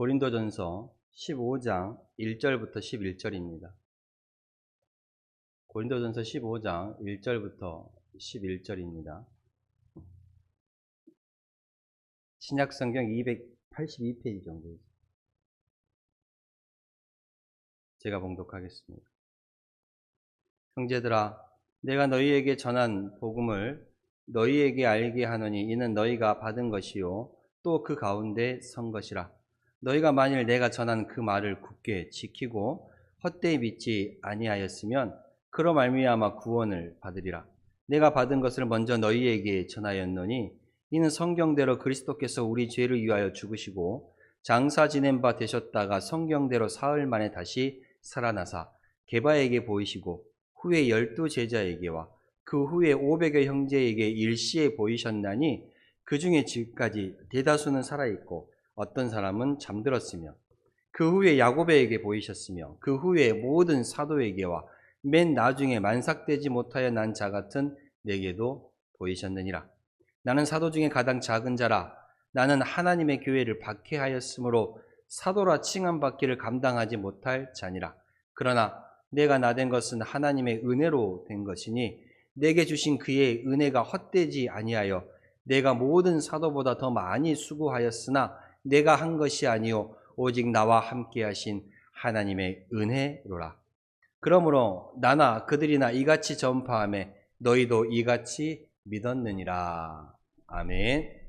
고린도전서 15장 1절부터 11절입니다. 고린도전서 15장 1절부터 11절입니다. 신약성경 282페이지 정도 있습니다. 제가 봉독하겠습니다. 형제들아, 내가 너희에게 전한 복음을 너희에게 알게 하노니 이는 너희가 받은 것이요 또 그 가운데 선 것이라. 너희가 만일 내가 전한 그 말을 굳게 지키고 헛되이 믿지 아니하였으면 그로 말미암아 구원을 받으리라. 내가 받은 것을 먼저 너희에게 전하였노니 이는 성경대로 그리스도께서 우리 죄를 위하여 죽으시고 장사 지낸 바 되셨다가 성경대로 사흘 만에 다시 살아나사 게바에게 보이시고 후에 12 제자에게와 그 후에 500여 형제에게 일시에 보이셨나니 그 중에 지금까지 대다수는 살아있고 어떤 사람은 잠들었으며 그 후에 야고보에게 보이셨으며 그 후에 모든 사도에게와 맨 나중에 만삭되지 못하여 난 자 같은 내게도 보이셨느니라. 나는 사도 중에 가장 작은 자라. 나는 하나님의 교회를 박해하였으므로 사도라 칭함받기를 감당하지 못할 자니라. 그러나 내가 나된 것은 하나님의 은혜로 된 것이니 내게 주신 그의 은혜가 헛되지 아니하여 내가 모든 사도보다 더 많이 수고하였으나 내가 한 것이 아니요 오직 나와 함께 하신 하나님의 은혜로라. 그러므로 나나 그들이나 이같이 전파하며 너희도 이같이 믿었느니라. 아멘.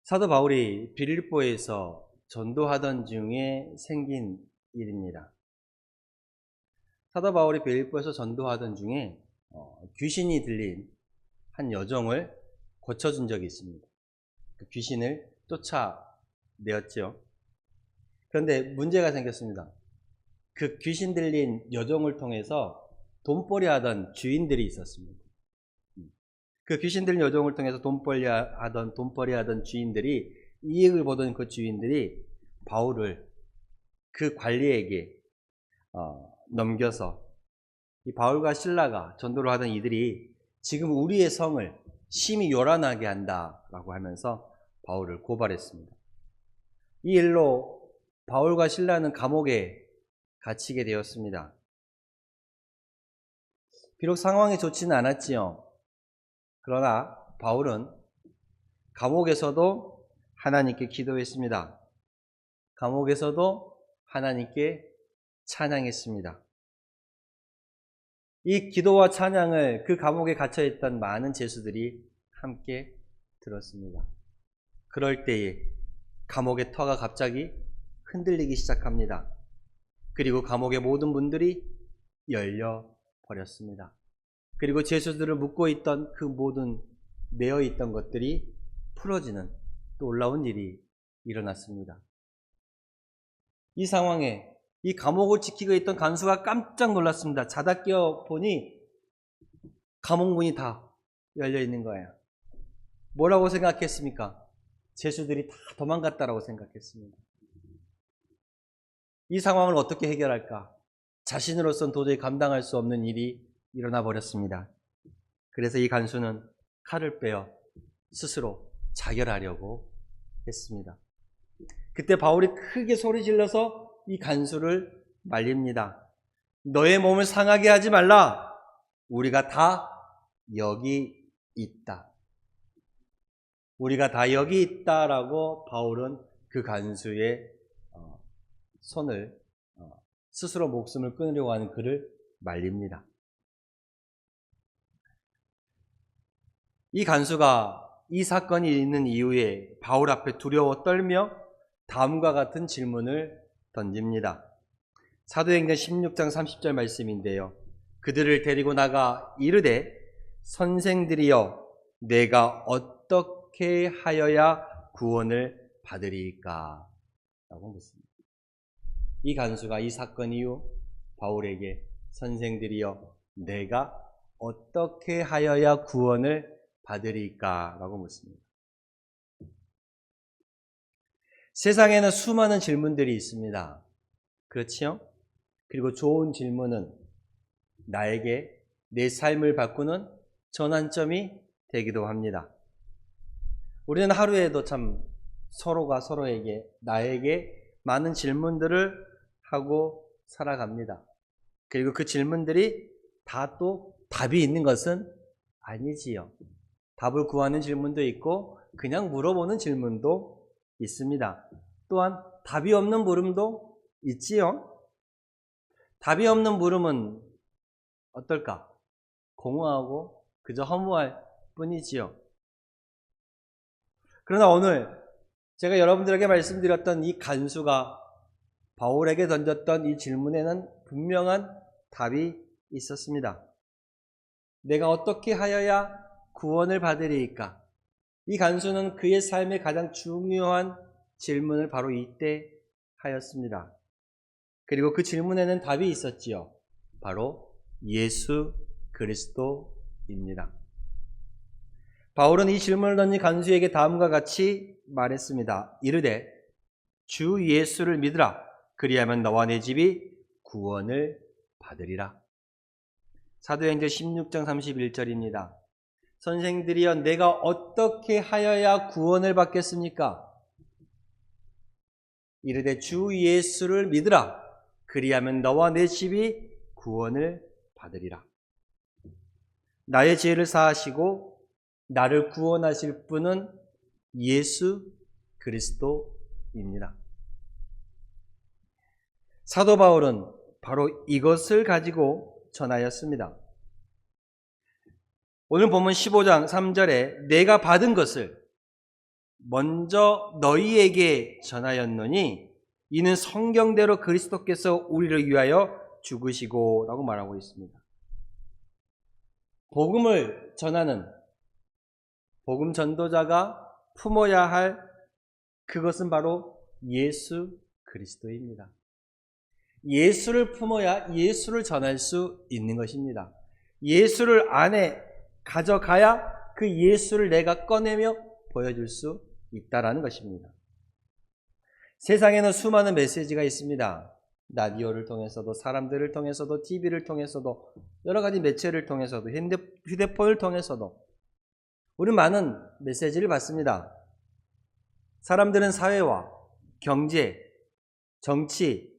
사도 바울이 빌립보에서 전도하던 중에 생긴 일입니다. 사도 바울이 빌립보에서 전도하던 중에 귀신이 들린 한 여종을 고쳐준 적이 있습니다. 그 귀신을 쫓아내었죠. 그런데 문제가 생겼습니다. 그 귀신 들린 여종을 통해서 돈벌이 하던 주인들이 있었습니다. 그 귀신 들린 여종을 통해서 돈벌이 하던 주인들이, 이익을 보던 그 주인들이 바울을 그 관리에게 넘겨서 이 바울과 실라가 전도를 하던 이들이 지금 우리의 성을 심히 요란하게 한다라고 하면서 바울을 고발했습니다. 이 일로 바울과 실라는 감옥에 갇히게 되었습니다. 비록 상황이 좋지는 않았지요. 그러나 바울은 감옥에서도 하나님께 기도했습니다. 감옥에서도 하나님께 찬양했습니다. 이 기도와 찬양을 그 감옥에 갇혀있던 많은 죄수들이 함께 들었습니다. 그럴 때에 감옥의 터가 갑자기 흔들리기 시작합니다. 그리고 감옥의 모든 문들이 열려버렸습니다. 그리고 죄수들을 묶고 있던 그 모든 매어 있던 것들이 풀어지는 놀라운 일이 일어났습니다. 이 상황에 이 감옥을 지키고 있던 간수가 깜짝 놀랐습니다. 자다 깨어 보니 감옥문이 다 열려 있는 거예요. 뭐라고 생각했습니까? 죄수들이 다 도망갔다라고 생각했습니다. 이 상황을 어떻게 해결할까? 자신으로서는 도저히 감당할 수 없는 일이 일어나 버렸습니다. 그래서 이 간수는 칼을 빼어 스스로 자결하려고 했습니다. 그때 바울이 크게 소리 질러서 이 간수를 말립니다. 너의 몸을 상하게 하지 말라. 우리가 다 여기 있다. 우리가 다 여기 있다라고 바울은 그 간수의 손을 스스로 목숨을 끊으려고 하는 그를 말립니다. 이 간수가 이 사건이 있는 이후에 바울 앞에 두려워 떨며 다음과 같은 질문을 던집니다. 사도행전 16장 30절 말씀인데요. 그들을 데리고 나가 이르되 선생들이여 내가 어떻게 하여야 구원을 받으리까? 라고 묻습니다. 이 간수가 이 사건 이후 바울에게 선생들이여 내가 어떻게 하여야 구원을 받으리까? 라고 묻습니다. 세상에는 수많은 질문들이 있습니다. 그렇지요? 그리고 좋은 질문은 나에게 내 삶을 바꾸는 전환점이 되기도 합니다. 우리는 하루에도 참 서로가 서로에게, 나에게 많은 질문들을 하고 살아갑니다. 그리고 그 질문들이 다 또 답이 있는 것은 아니지요. 답을 구하는 질문도 있고 그냥 물어보는 질문도 있습니다. 또한 답이 없는 물음도 있지요. 답이 없는 물음은 어떨까? 공허하고 그저 허무할 뿐이지요. 그러나 오늘 제가 여러분들에게 말씀드렸던 이 간수가 바울에게 던졌던 이 질문에는 분명한 답이 있었습니다. 내가 어떻게 하여야 구원을 받으리이까? 이 간수는 그의 삶의 가장 중요한 질문을 바로 이때 하였습니다. 그리고 그 질문에는 답이 있었지요. 바로 예수 그리스도입니다. 바울은 이 질문을 던진 간수에게 다음과 같이 말했습니다. 이르되 주 예수를 믿으라. 그리하면 너와 내 집이 구원을 받으리라. 사도행전 16장 31절입니다. 선생들이여 내가 어떻게 하여야 구원을 받겠습니까? 이르되 주 예수를 믿으라. 그리하면 너와 내 집이 구원을 받으리라. 나의 죄를 사하시고 나를 구원하실 분은 예수 그리스도입니다. 사도 바울은 바로 이것을 가지고 전하였습니다. 오늘 본문 15장 3절에 내가 받은 것을 먼저 너희에게 전하였노니 이는 성경대로 그리스도께서 우리를 위하여 죽으시고 라고 말하고 있습니다. 복음을 전하는 복음 전도자가 품어야 할 그것은 바로 예수 그리스도입니다. 예수를 품어야 예수를 전할 수 있는 것입니다. 예수를 안에 가져가야 그 예수를 내가 꺼내며 보여줄 수 있다라는 것입니다. 세상에는 수많은 메시지가 있습니다. 라디오를 통해서도, 사람들을 통해서도, TV를 통해서도, 여러 가지 매체를 통해서도, 휴대폰을 통해서도 우리는 많은 메시지를 받습니다. 사람들은 사회와 경제, 정치,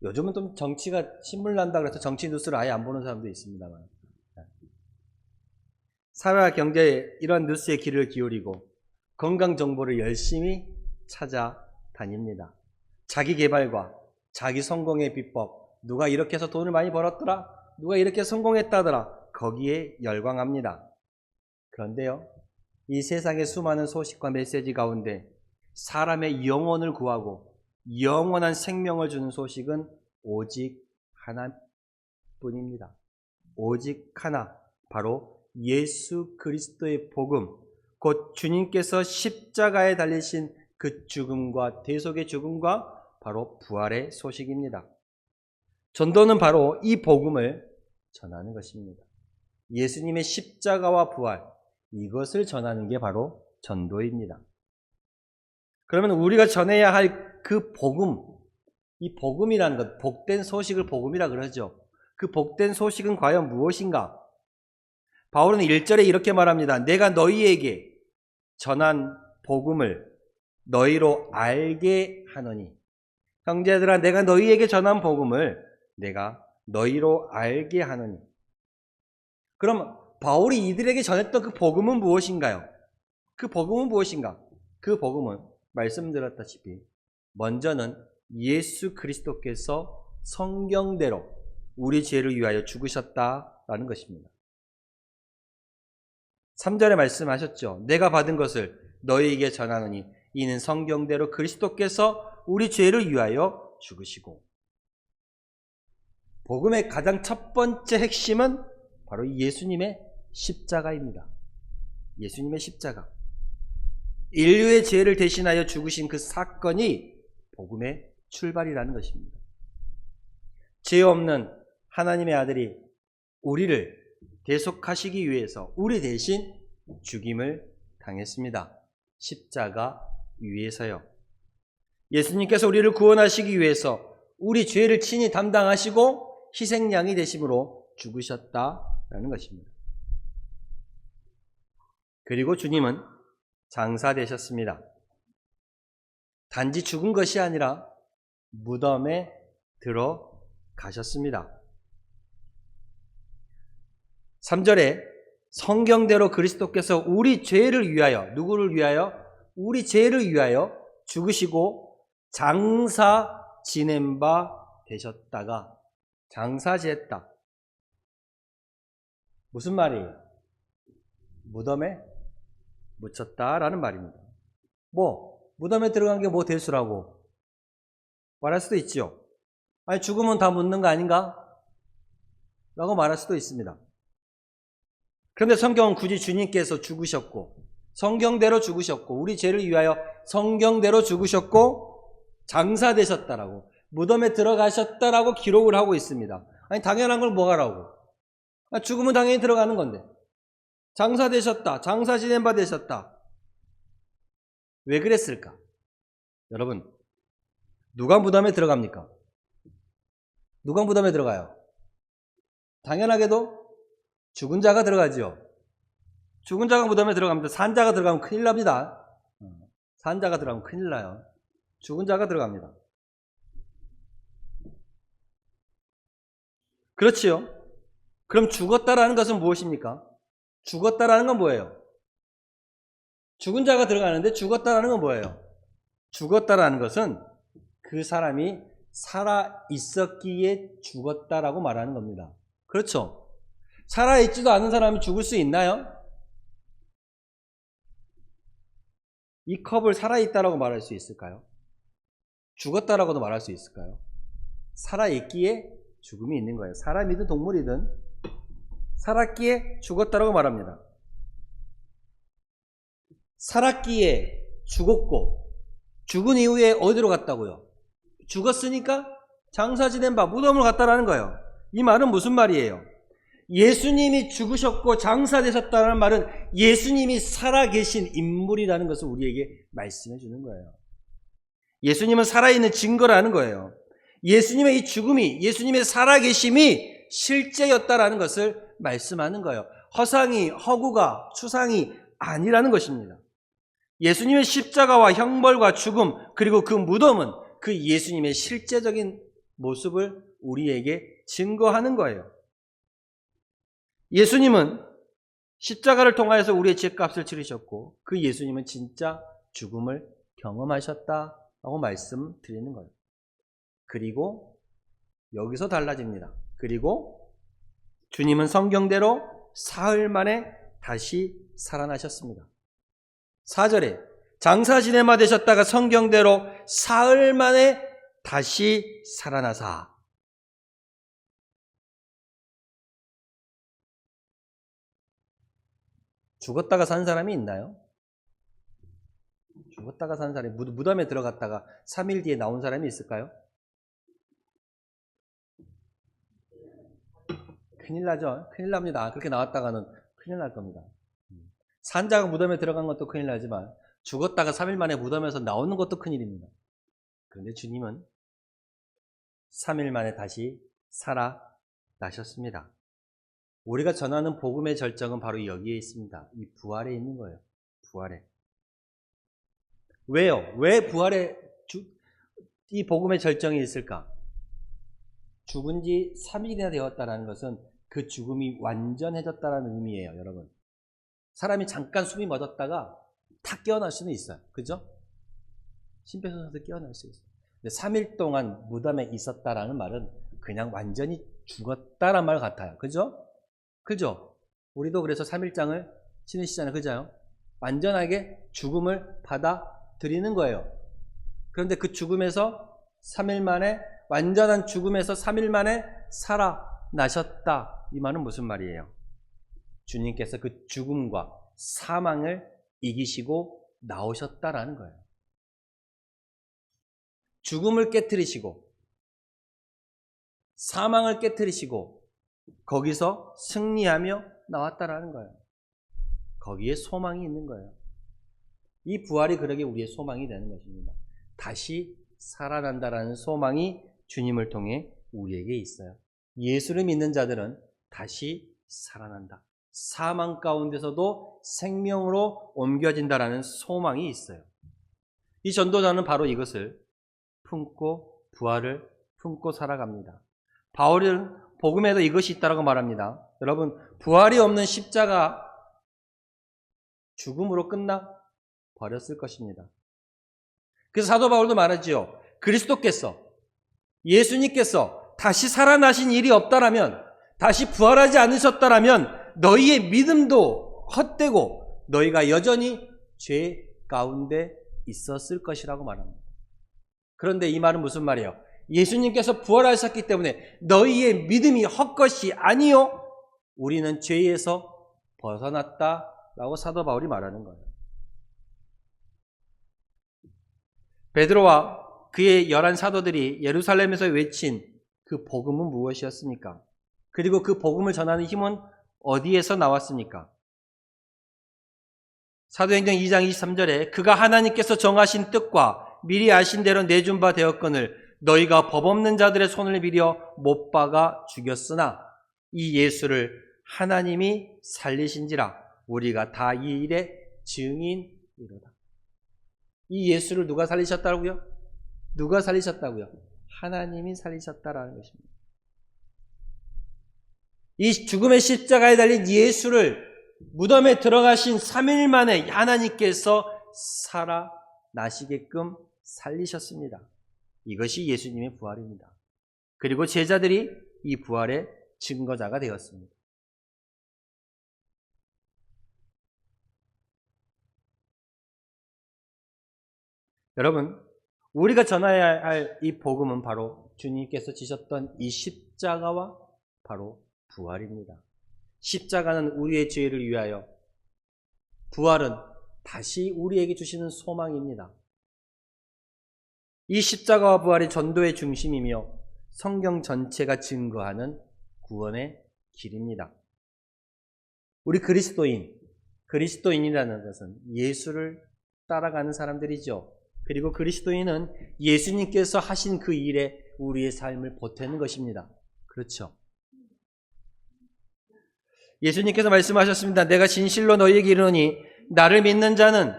요즘은 좀 정치가 신물 난다 그래서 정치 뉴스를 아예 안 보는 사람도 있습니다만, 사회와 경제에 이런 뉴스에 귀를 기울이고 건강 정보를 열심히 찾아다닙니다. 자기 개발과 자기 성공의 비법, 누가 이렇게 해서 돈을 많이 벌었더라, 누가 이렇게 성공했다더라, 거기에 열광합니다. 그런데요, 이 세상의 수많은 소식과 메시지 가운데 사람의 영혼을 구하고 영원한 생명을 주는 소식은 오직 하나뿐입니다. 오직 하나, 바로 예수 그리스도의 복음, 곧 주님께서 십자가에 달리신 그 죽음과 대속의 죽음과 바로 부활의 소식입니다. 전도는 바로 이 복음을 전하는 것입니다. 예수님의 십자가와 부활, 이것을 전하는 게 바로 전도입니다. 그러면 우리가 전해야 할 그 복음, 이 복음이라는 것, 복된 소식을 복음이라 그러죠. 그 복된 소식은 과연 무엇인가? 바울은 1절에 이렇게 말합니다. 내가 너희에게 전한 복음을 너희로 알게 하노니. 형제들아, 내가 너희에게 전한 복음을 내가 너희로 알게 하노니. 그럼 바울이 이들에게 전했던 그 복음은 무엇인가요? 그 복음은 무엇인가? 그 복음은 말씀드렸다시피 먼저는 예수 그리스도께서 성경대로 우리 죄를 위하여 죽으셨다라는 것입니다. 3절에 말씀하셨죠. 내가 받은 것을 너희에게 전하노니 이는 성경대로 그리스도께서 우리 죄를 위하여 죽으시고. 복음의 가장 첫 번째 핵심은 바로 예수님의 십자가입니다. 예수님의 십자가. 인류의 죄를 대신하여 죽으신 그 사건이 복음의 출발이라는 것입니다. 죄 없는 하나님의 아들이 우리를 대속하시기 위해서 우리 대신 죽임을 당했습니다. 십자가 위에서요. 예수님께서 우리를 구원하시기 위해서 우리 죄를 친히 담당하시고 희생양이 되심으로 죽으셨다라는 것입니다. 그리고 주님은 장사되셨습니다. 단지 죽은 것이 아니라 무덤에 들어가셨습니다. 3절에 성경대로 그리스도께서 우리 죄를 위하여, 누구를 위하여? 우리 죄를 위하여 죽으시고 장사 지낸 바 되셨다가, 장사 지냈다. 무슨 말이에요? 무덤에 묻혔다라는 말입니다. 무덤에 들어간 게 뭐 대수라고 말할 수도 있죠. 아니, 죽으면 다 묻는 거 아닌가? 라고 말할 수도 있습니다. 그런데 성경은 굳이 주님께서 죽으셨고, 성경대로 죽으셨고, 우리 죄를 위하여 성경대로 죽으셨고, 장사되셨다라고, 무덤에 들어가셨다라고 기록을 하고 있습니다. 아니, 당연한 걸 뭐하라고? 죽으면 당연히 들어가는 건데. 장사되셨다, 장사 지낸 바 되셨다. 왜 그랬을까? 여러분, 누가 무덤에 들어갑니까? 누가 무덤에 들어가요? 당연하게도 죽은 자가 들어가죠. 죽은 자가 무덤에 들어갑니다. 산자가 들어가면 큰일 납니다. 산자가 들어가면 큰일 나요. 죽은 자가 들어갑니다. 그렇지요? 그럼 죽었다라는 것은 무엇입니까? 죽었다라는 건 뭐예요? 죽은 자가 들어가는데 죽었다라는 건 뭐예요? 죽었다라는 것은 그 사람이 살아 있었기에 죽었다라고 말하는 겁니다. 그렇죠? 살아 있지도 않은 사람이 죽을 수 있나요? 이 컵을 살아 있다라고 말할 수 있을까요? 죽었다라고도 말할 수 있을까요? 살아 있기에 죽음이 있는 거예요. 사람이든 동물이든 살았기에 죽었다라고 말합니다. 살았기에 죽었고, 죽은 이후에 어디로 갔다고요? 죽었으니까 장사 지낸 바 무덤으로 갔다라는 거예요. 이 말은 무슨 말이에요? 예수님이 죽으셨고 장사되셨다는 말은 예수님이 살아계신 인물이라는 것을 우리에게 말씀해 주는 거예요. 예수님은 살아있는 증거라는 거예요. 예수님의 이 죽음이, 예수님의 살아계심이 실제였다라는 것을 말씀하는 거예요. 허상이, 허구가, 추상이 아니라는 것입니다. 예수님의 십자가와 형벌과 죽음, 그리고 그 무덤은 그 예수님의 실제적인 모습을 우리에게 증거하는 거예요. 예수님은 십자가를 통하여서 우리의 죄값을 치르셨고, 그 예수님은 진짜 죽음을 경험하셨다라고 말씀드리는 거예요. 그리고 여기서 달라집니다. 그리고 주님은 성경대로 사흘 만에 다시 살아나셨습니다. 4절에 장사 지낸 바 되셨다가 성경대로 사흘 만에 다시 살아나사. 죽었다가 산 사람이 있나요? 죽었다가 산 사람이, 무덤에 들어갔다가 3일 뒤에 나온 사람이 있을까요? 큰일 나죠. 큰일 납니다. 그렇게 나왔다가는 큰일 날 겁니다. 산자가 무덤에 들어간 것도 큰일 나지만 죽었다가 3일 만에 무덤에서 나오는 것도 큰일입니다. 그런데 주님은 3일 만에 다시 살아나셨습니다. 우리가 전하는 복음의 절정은 바로 여기에 있습니다. 이 부활에 있는 거예요. 부활에. 왜요? 왜 부활에 이 복음의 절정이 있을까? 죽은 지 3일이나 되었다는 것은 그 죽음이 완전해졌다는 의미예요, 여러분. 사람이 잠깐 숨이 멎었다가 탁 깨어날 수는 있어요. 그죠? 심폐소생술에서 깨어날 수 있어요. 근데 3일 동안 무덤에 있었다라는 말은 그냥 완전히 죽었다라는 말 같아요. 그죠? 그죠? 우리도 그래서 3일장을 지내시잖아요. 그죠? 완전하게 죽음을 받아들이는 거예요. 그런데 그 죽음에서 3일 만에, 완전한 죽음에서 3일 만에 살아나셨다. 이 말은 무슨 말이에요? 주님께서 그 죽음과 사망을 이기시고 나오셨다라는 거예요. 죽음을 깨트리시고 사망을 깨트리시고 거기서 승리하며 나왔다라는 거예요. 거기에 소망이 있는 거예요. 이 부활이 그러게 우리의 소망이 되는 것입니다. 다시 살아난다라는 소망이 주님을 통해 우리에게 있어요. 예수를 믿는 자들은 다시 살아난다. 사망 가운데서도 생명으로 옮겨진다라는 소망이 있어요. 이 전도자는 바로 이것을 품고 부활을 품고 살아갑니다. 바울은 복음에도 이것이 있다고 말합니다. 여러분, 부활이 없는 십자가 죽음으로 끝나 버렸을 것입니다. 그래서 사도 바울도 말하지요. 그리스도께서, 예수님께서 다시 살아나신 일이 없다라면, 다시 부활하지 않으셨다라면 너희의 믿음도 헛되고 너희가 여전히 죄 가운데 있었을 것이라고 말합니다. 그런데 이 말은 무슨 말이에요? 예수님께서 부활하셨기 때문에 너희의 믿음이 헛것이 아니요, 우리는 죄에서 벗어났다라고 사도 바울이 말하는 거예요. 베드로와 그의 11 사도들이 예루살렘에서 외친 그 복음은 무엇이었습니까? 그리고 그 복음을 전하는 힘은 어디에서 나왔습니까? 사도행전 2장 23절에 그가 하나님께서 정하신 뜻과 미리 아신 대로 내준 바 되었거늘 너희가 법 없는 자들의 손을 빌려 못 박아 죽였으나 이 예수를 하나님이 살리신지라 우리가 다 이 일의 증인이로다. 이 예수를 누가 살리셨다고요? 누가 살리셨다고요? 하나님이 살리셨다라는 것입니다. 이 죽음의 십자가에 달린 예수를 무덤에 들어가신 3일 만에 하나님께서 살아나시게끔 살리셨습니다. 이것이 예수님의 부활입니다. 그리고 제자들이 이 부활의 증거자가 되었습니다. 여러분, 우리가 전해야 할 이 복음은 바로 주님께서 지셨던 이 십자가와 바로 부활입니다. 십자가는 우리의 죄를 위하여, 부활은 다시 우리에게 주시는 소망입니다. 이 십자가와 부활이 전도의 중심이며 성경 전체가 증거하는 구원의 길입니다. 우리 그리스도인이라는 것은 예수를 따라가는 사람들이죠. 그리고 그리스도인은 예수님께서 하신 그 일에 우리의 삶을 보태는 것입니다. 그렇죠? 예수님께서 말씀하셨습니다. 내가 진실로 너희에게 이르노니 나를 믿는 자는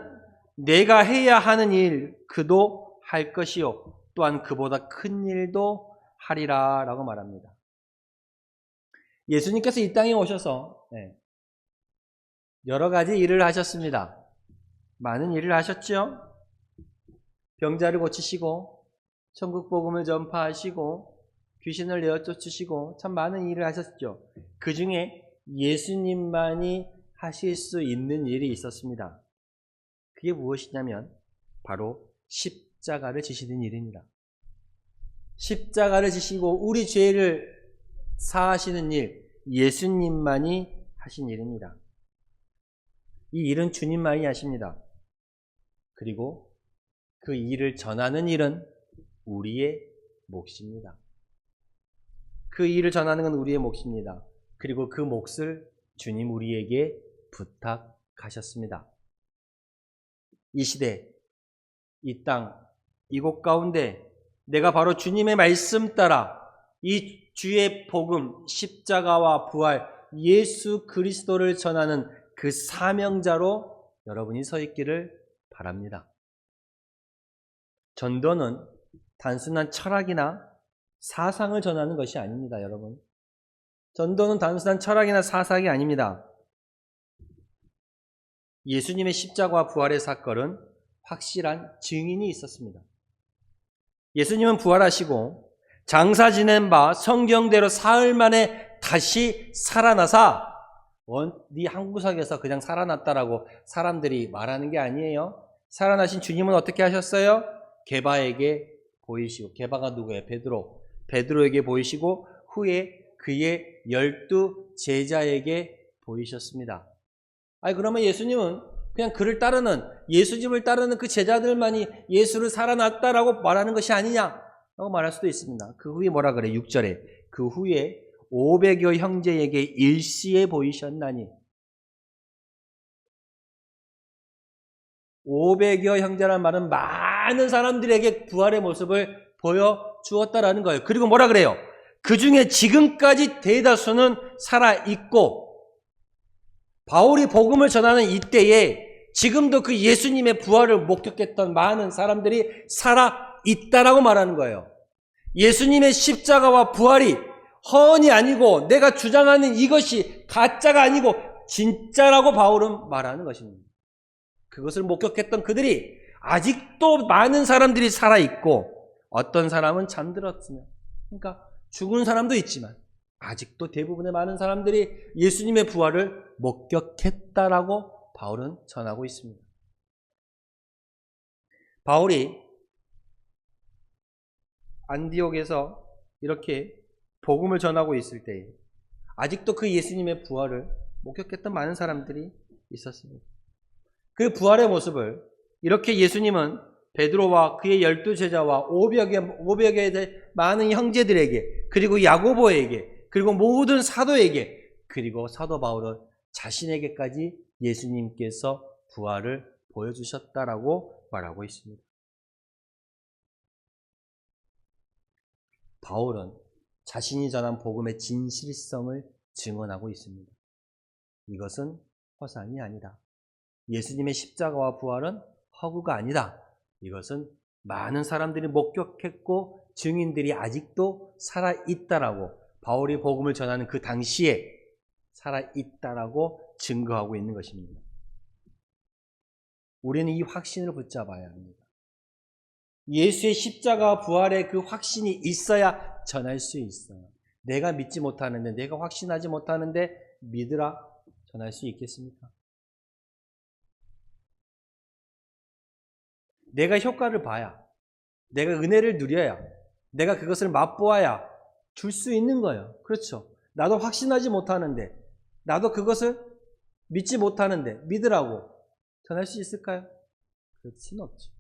내가 해야 하는 일 그도 할 것이요 또한 그보다 큰 일도 하리라 라고 말합니다. 예수님께서 이 땅에 오셔서 여러 가지 일을 하셨습니다. 많은 일을 하셨죠. 병자를 고치시고 천국 복음을 전파하시고 귀신을 내어 쫓으시고 참 많은 일을 하셨죠. 그 중에 예수님만이 하실 수 있는 일이 있었습니다. 그게 무엇이냐면 바로 십자가를 지시는 일입니다. 십자가를 지시고 우리 죄를 사하시는 일, 예수님만이 하신 일입니다. 이 일은 주님만이 하십니다. 그리고 그 일을 전하는 일은 우리의 몫입니다. 그 일을 전하는 건 우리의 몫입니다. 그리고 그 몫을 주님 우리에게 부탁하셨습니다. 이 시대, 이 땅, 이곳 가운데 내가 바로 주님의 말씀 따라 이 주의 복음, 십자가와 부활, 예수 그리스도를 전하는 그 사명자로 여러분이 서 있기를 바랍니다. 전도는 단순한 철학이나 사상을 전하는 것이 아닙니다, 여러분. 전도는 단순한 철학이나 사상이 아닙니다. 예수님의 십자가와 부활의 사건은 확실한 증인이 있었습니다. 예수님은 부활하시고 장사 지낸 바 성경대로 사흘 만에 다시 살아나사 네 한구석에서 그냥 살아났다라고 사람들이 말하는 게 아니에요. 살아나신 주님은 어떻게 하셨어요? 게바에게 보이시고, 게바가 누구예요? 베드로에게 보이시고 후에 그의 12 제자에게 보이셨습니다. 그러면 예수님은 그냥 그를 따르는, 예수님을 따르는 그 제자들만이 예수를 살아났다라고 말하는 것이 아니냐라고 말할 수도 있습니다. 그 후에 뭐라 그래? 6절에 그 후에 500여 형제에게 일시에 보이셨나니, 500여 형제라는 말은 많은 사람들에게 부활의 모습을 보여주었다라는 거예요. 그리고 뭐라 그래요? 그 중에 지금까지 대다수는 살아있고 바울이 복음을 전하는 이때에 지금도 그 예수님의 부활을 목격했던 많은 사람들이 살아있다라고 말하는 거예요. 예수님의 십자가와 부활이 허언이 아니고 내가 주장하는 이것이 가짜가 아니고 진짜라고 바울은 말하는 것입니다. 그것을 목격했던 그들이 아직도 많은 사람들이 살아있고 어떤 사람은 잠들었으며, 그러니까 죽은 사람도 있지만 아직도 대부분의 많은 사람들이 예수님의 부활을 목격했다라고 바울은 전하고 있습니다. 바울이 안디옥에서 이렇게 복음을 전하고 있을 때 아직도 그 예수님의 부활을 목격했던 많은 사람들이 있었습니다. 그 부활의 모습을 이렇게 예수님은 베드로와 그의 12제자와 500여 많은 형제들에게, 그리고 야고보에게, 그리고 모든 사도에게, 그리고 사도 바울은 자신에게까지 예수님께서 부활을 보여주셨다라고 말하고 있습니다. 바울은 자신이 전한 복음의 진실성을 증언하고 있습니다. 이것은 허상이 아니다. 예수님의 십자가와 부활은 허구가 아니다. 이것은 많은 사람들이 목격했고 증인들이 아직도 살아있다라고, 바울이 복음을 전하는 그 당시에 살아있다라고 증거하고 있는 것입니다. 우리는 이 확신을 붙잡아야 합니다. 예수의 십자가와 부활의 그 확신이 있어야 전할 수 있어요. 내가 믿지 못하는데, 내가 확신하지 못하는데 믿으라 전할 수 있겠습니까? 내가 효과를 봐야, 내가 은혜를 누려야, 내가 그것을 맛보아야 줄 수 있는 거예요. 그렇죠? 나도 확신하지 못하는데, 나도 그것을 믿지 못하는데 믿으라고 전할 수 있을까요? 그렇지는 없죠.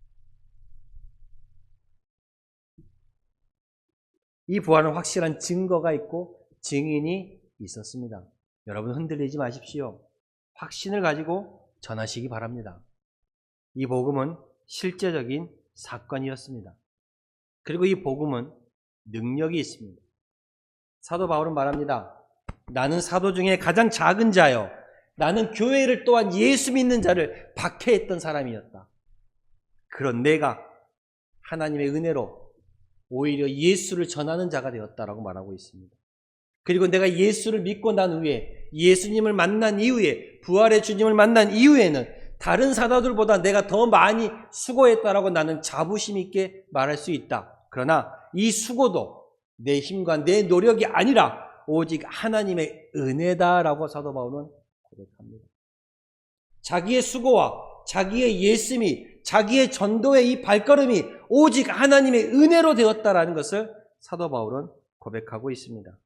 이 부활은 확실한 증거가 있고 증인이 있었습니다. 여러분 흔들리지 마십시오. 확신을 가지고 전하시기 바랍니다. 이 복음은 실제적인 사건이었습니다. 그리고 이 복음은 능력이 있습니다. 사도 바울은 말합니다. 나는 사도 중에 가장 작은 자요, 나는 교회를 또한 예수 믿는 자를 박해했던 사람이었다. 그런 내가 하나님의 은혜로 오히려 예수를 전하는 자가 되었다라고 말하고 있습니다. 그리고 내가 예수를 믿고 난 후에, 예수님을 만난 이후에, 부활의 주님을 만난 이후에는 다른 사도들보다 내가 더 많이 수고했다라고 나는 자부심 있게 말할 수 있다. 그러나 이 수고도 내 힘과 내 노력이 아니라 오직 하나님의 은혜다라고 사도 바울은 고백합니다. 자기의 수고와 자기의 예씀이, 자기의 전도의 이 발걸음이 오직 하나님의 은혜로 되었다라는 것을 사도 바울은 고백하고 있습니다.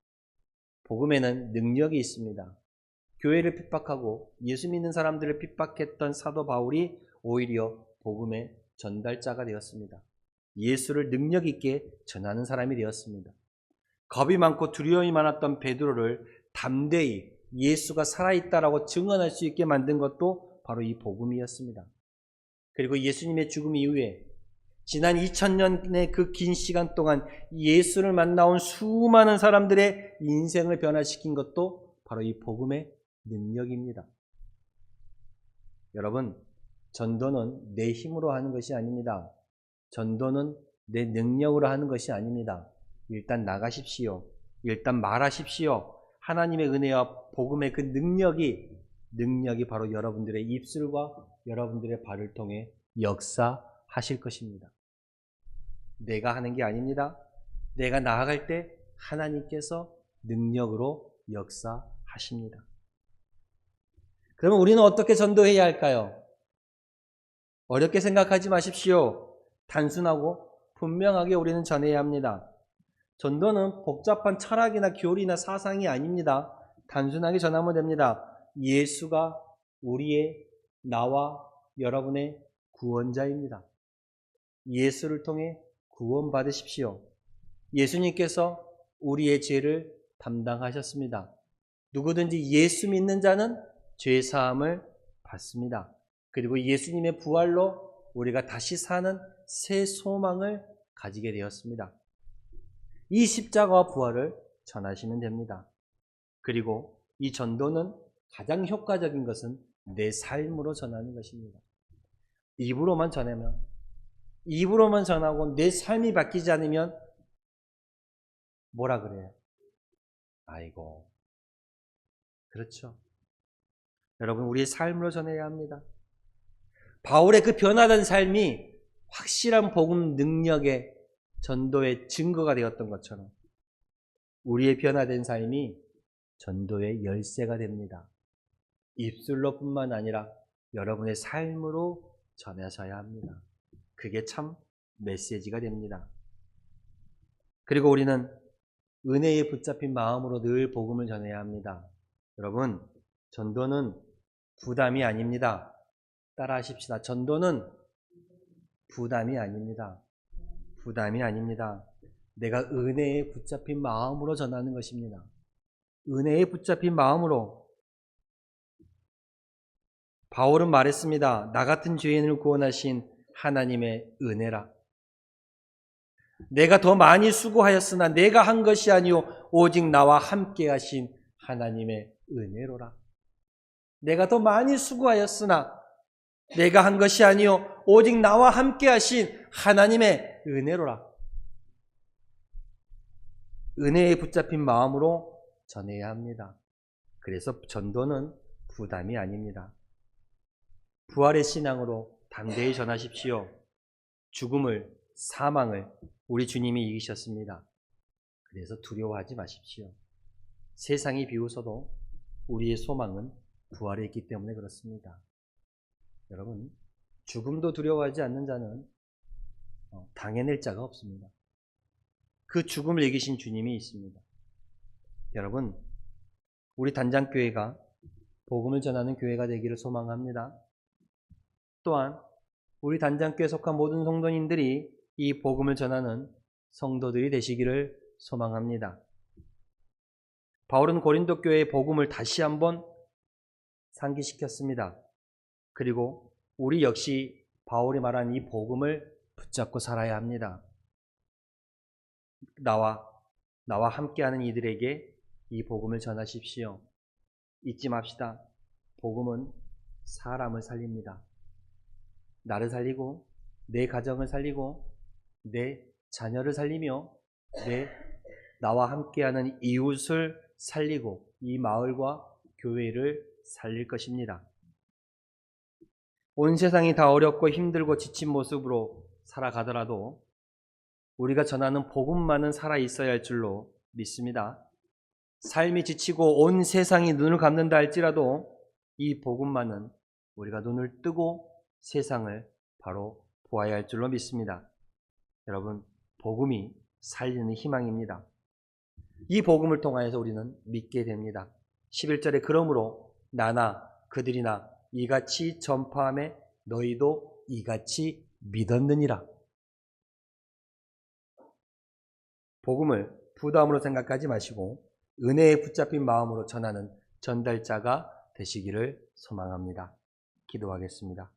복음에는 능력이 있습니다. 교회를 핍박하고 예수 믿는 사람들을 핍박했던 사도 바울이 오히려 복음의 전달자가 되었습니다. 예수를 능력 있게 전하는 사람이 되었습니다. 겁이 많고 두려움이 많았던 베드로를 담대히 예수가 살아있다라고 증언할 수 있게 만든 것도 바로 이 복음이었습니다. 그리고 예수님의 죽음 이후에 지난 2000년의 그 긴 시간 동안 예수를 만나온 수많은 사람들의 인생을 변화시킨 것도 바로 이 복음의 능력입니다. 여러분, 전도는 내 힘으로 하는 것이 아닙니다. 전도는 내 능력으로 하는 것이 아닙니다. 일단 나가십시오. 일단 말하십시오. 하나님의 은혜와 복음의 그 능력이 바로 여러분들의 입술과 여러분들의 발을 통해 역사하실 것입니다. 내가 하는 게 아닙니다. 내가 나아갈 때 하나님께서 능력으로 역사하십니다. 그러면 우리는 어떻게 전도해야 할까요? 어렵게 생각하지 마십시오. 단순하고 분명하게 우리는 전해야 합니다. 전도는 복잡한 철학이나 교리나 사상이 아닙니다. 단순하게 전하면 됩니다. 예수가 우리의, 나와 여러분의 구원자입니다. 예수를 통해 구원받으십시오. 예수님께서 우리의 죄를 담당하셨습니다. 누구든지 예수 믿는 자는 죄사함을 받습니다. 그리고 예수님의 부활로 우리가 다시 사는 새 소망을 가지게 되었습니다. 이 십자가와 부활을 전하시면 됩니다. 그리고 이 전도는 가장 효과적인 것은 내 삶으로 전하는 것입니다. 입으로만 전하고 내 삶이 바뀌지 않으면 뭐라 그래요? 아이고. 그렇죠. 여러분, 우리의 삶으로 전해야 합니다. 바울의 그 변화된 삶이 확실한 복음 능력의 전도의 증거가 되었던 것처럼 우리의 변화된 삶이 전도의 열쇠가 됩니다. 입술로뿐만 아니라 여러분의 삶으로 전하셔야 합니다. 그게 참 메시지가 됩니다. 그리고 우리는 은혜에 붙잡힌 마음으로 늘 복음을 전해야 합니다. 여러분, 전도는 부담이 아닙니다. 따라하십시다. 전도는 부담이 아닙니다. 부담이 아닙니다. 내가 은혜에 붙잡힌 마음으로 전하는 것입니다. 은혜에 붙잡힌 마음으로. 바울은 말했습니다. 나 같은 죄인을 구원하신 하나님의 은혜라. 내가 더 많이 수고하였으나 내가 한 것이 아니요 오직 나와 함께 하신 하나님의 은혜로라. 내가 더 많이 수고하였으나 내가 한 것이 아니요 오직 나와 함께 하신 하나님의 은혜로라. 은혜에 붙잡힌 마음으로 전해야 합니다. 그래서 전도는 부담이 아닙니다. 부활의 신앙으로 담대히 전하십시오. 죽음을, 사망을 우리 주님이 이기셨습니다. 그래서 두려워하지 마십시오. 세상이 비웃어도 우리의 소망은 부활에 있기 때문에 그렇습니다. 여러분, 죽음도 두려워하지 않는 자는 당해낼 자가 없습니다. 그 죽음을 이기신 주님이 있습니다. 여러분, 우리 단장교회가 복음을 전하는 교회가 되기를 소망합니다. 또한 우리 단장교회에 속한 모든 성도님들이 이 복음을 전하는 성도들이 되시기를 소망합니다. 바울은 고린도 교회의 복음을 다시 한번 상기시켰습니다. 그리고 우리 역시 바울이 말한 이 복음을 붙잡고 살아야 합니다. 나와 함께하는 이들에게 이 복음을 전하십시오. 잊지 맙시다. 복음은 사람을 살립니다. 나를 살리고 내 가정을 살리고 내 자녀를 살리며 나와 함께하는 이웃을 살리고 이 마을과 교회를 살릴 것입니다. 온 세상이 다 어렵고 힘들고 지친 모습으로 살아가더라도 우리가 전하는 복음만은 살아있어야 할 줄로 믿습니다. 삶이 지치고 온 세상이 눈을 감는다 할지라도 이 복음만은 우리가 눈을 뜨고 세상을 바로 보아야 할 줄로 믿습니다. 여러분, 복음이 살리는 희망입니다. 이 복음을 통하여서 우리는 믿게 됩니다. 11절에 그러므로 나나 그들이나 이같이 전파하며 너희도 이같이 믿었느니라. 복음을 부담으로 생각하지 마시고 은혜에 붙잡힌 마음으로 전하는 전달자가 되시기를 소망합니다. 기도하겠습니다.